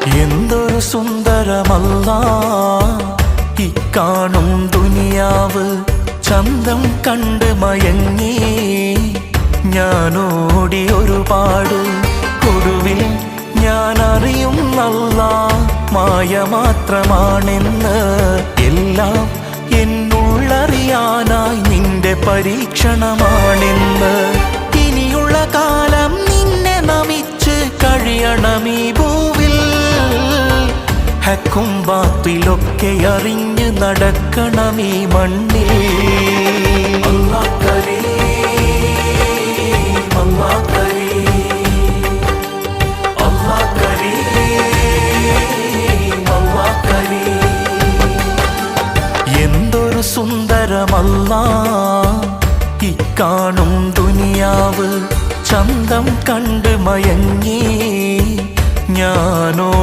എന്തൊരു സുന്ദരമല്ലാ ഇക്കാണും ദുനിയാവ്, ചന്തം കണ്ട് മയങ്ങി ഞാനോടി ഒരുപാട്. ഒടുവിൽ ഞാൻ അറിയുന്നല്ലാ മായ മാത്രമാണെന്ന്. എല്ലാം എന്നുള്ളറിയാനായി നിന്റെ പരീക്ഷണമാണെന്ന്. ഇനിയുള്ള കാലം നിന്നെ നമിച്ച് കഴിയണമീ ഭൂവിൽ. ഹക്കും ബാത്തിലൊക്കെ അറിഞ്ഞ് നടക്കണമീ മണ്ണിൽ. അല്ലാഹ് കരീം, അല്ലാഹ് കരീം, അല്ലാഹ് കരീം, അല്ലാഹ് കരീം. എന്തൊരു സുന്ദരമല്ലാ ഇക്കാണും ദുനിയാവ്, ചന്തം കണ്ട് മയങ്ങി ഞാനോട്